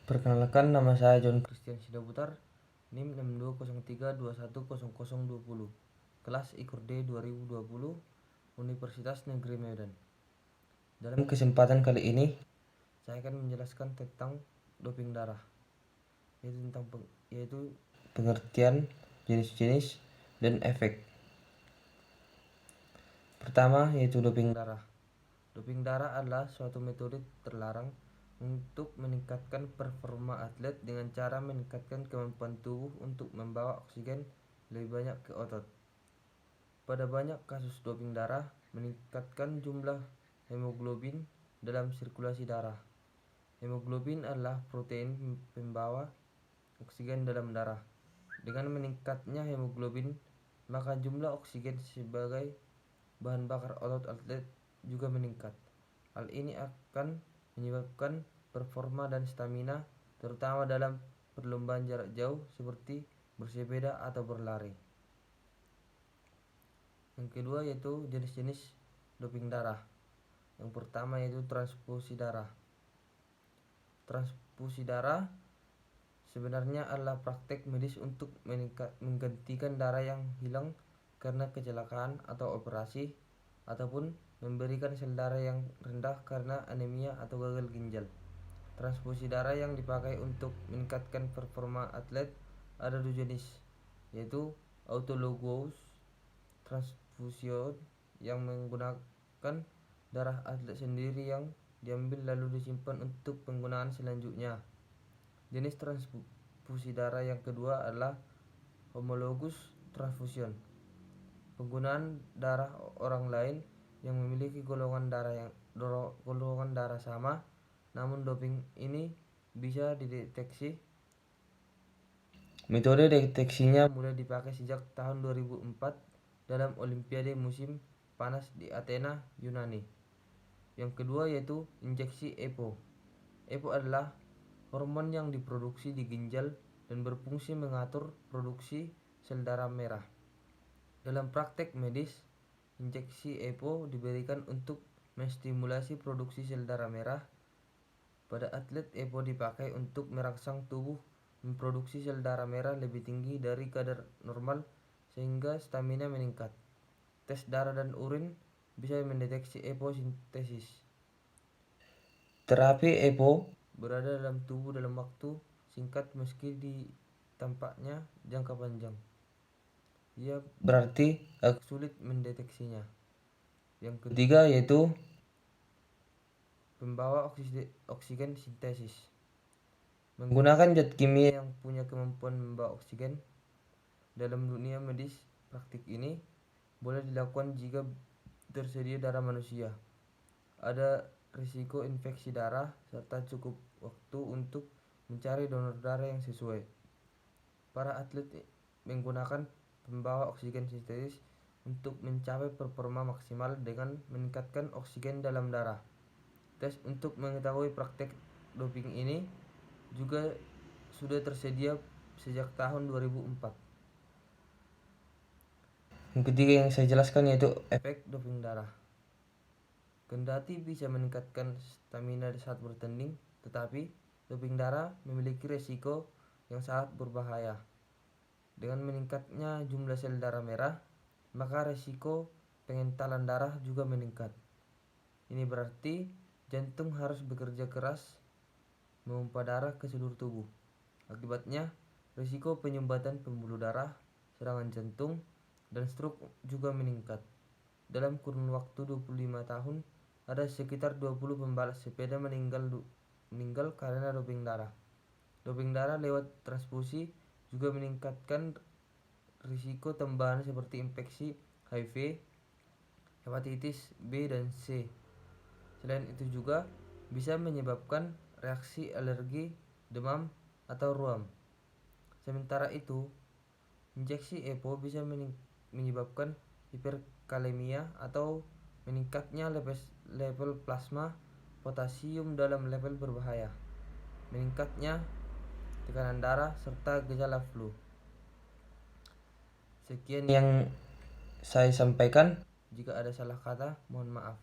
Perkenalkan, nama saya John Christian Sidaputar, NIM 6203210020, kelas IKUR-D 2020, Universitas Negeri Medan. Dalam kesempatan kali ini, saya akan menjelaskan tentang doping darah, yaitu pengertian, jenis-jenis, dan efek. Pertama, yaitu doping darah. Doping darah adalah suatu metode terlarang untuk meningkatkan performa atlet dengan cara meningkatkan kemampuan tubuh untuk membawa oksigen lebih banyak ke otot. Pada banyak kasus doping darah meningkatkan jumlah hemoglobin dalam sirkulasi darah. Hemoglobin adalah protein pembawa oksigen dalam darah. Dengan meningkatnya hemoglobin, maka jumlah oksigen sebagai bahan bakar otot atlet juga meningkat. Hal ini akan menyebabkan performa dan stamina, terutama dalam perlombaan jarak jauh seperti bersepeda atau berlari. Yang kedua yaitu jenis-jenis doping darah. Yang pertama yaitu transfusi darah. Transfusi darah sebenarnya adalah praktek medis untuk menggantikan darah yang hilang karena kecelakaan atau operasi, ataupun memberikan sel darah yang rendah karena anemia atau gagal ginjal. Transfusi darah yang dipakai untuk meningkatkan performa atlet ada dua jenis, yaitu autologous transfusion yang menggunakan darah atlet sendiri yang diambil lalu disimpan untuk penggunaan selanjutnya. Jenis transfusi darah yang kedua adalah homologous transfusion. Penggunaan darah orang lain yang memiliki golongan darah sama, namun doping ini bisa dideteksi. Metode deteksinya mulai dipakai sejak tahun 2004 dalam Olimpiade musim panas di Athena, Yunani. Yang kedua yaitu injeksi EPO. EPO adalah hormon yang diproduksi di ginjal dan berfungsi mengatur produksi sel darah merah. Dalam praktek medis, injeksi EPO diberikan untuk menstimulasi produksi sel darah merah. Pada atlet, EPO dipakai untuk merangsang tubuh memproduksi sel darah merah lebih tinggi dari kadar normal sehingga stamina meningkat. Tes darah dan urin bisa mendeteksi EPO sintesis. Terapi EPO berada dalam tubuh dalam waktu singkat meski tampaknya jangka panjang. Ia berarti agak sulit mendeteksinya. Yang ketiga yaitu pembawa oksigen sintesis. Menggunakan zat kimia yang punya kemampuan membawa oksigen dalam dunia medis, praktik ini boleh dilakukan jika tersedia darah manusia. Ada risiko infeksi darah serta cukup waktu untuk mencari donor darah yang sesuai. Para atlet menggunakan pembawa oksigen sintetis untuk mencapai performa maksimal dengan meningkatkan oksigen dalam darah. Tes untuk mengetahui praktek doping ini juga sudah tersedia sejak tahun 2004. Yang ketiga yang saya jelaskan yaitu efek doping darah. Kendati bisa meningkatkan stamina saat bertanding, tetapi doping darah memiliki resiko yang sangat berbahaya. Dengan meningkatnya jumlah sel darah merah, maka resiko pengentalan darah juga meningkat. Ini berarti jantung harus bekerja keras memompa darah ke seluruh tubuh. Akibatnya, risiko penyumbatan pembuluh darah, serangan jantung, dan stroke juga meningkat. Dalam kurun waktu 25 tahun, ada sekitar 20 pembalap sepeda meninggal karena doping darah. Doping darah lewat transfusi juga meningkatkan risiko tambahan seperti infeksi HIV, hepatitis B dan C. Selain itu juga bisa menyebabkan reaksi alergi, demam, atau ruam. Sementara itu, injeksi EPO bisa menyebabkan hiperkalemia atau meningkatnya level plasma potasium dalam level berbahaya, meningkatnya tekanan darah, serta gejala flu. Sekian yang saya sampaikan. Jika ada salah kata, mohon maaf.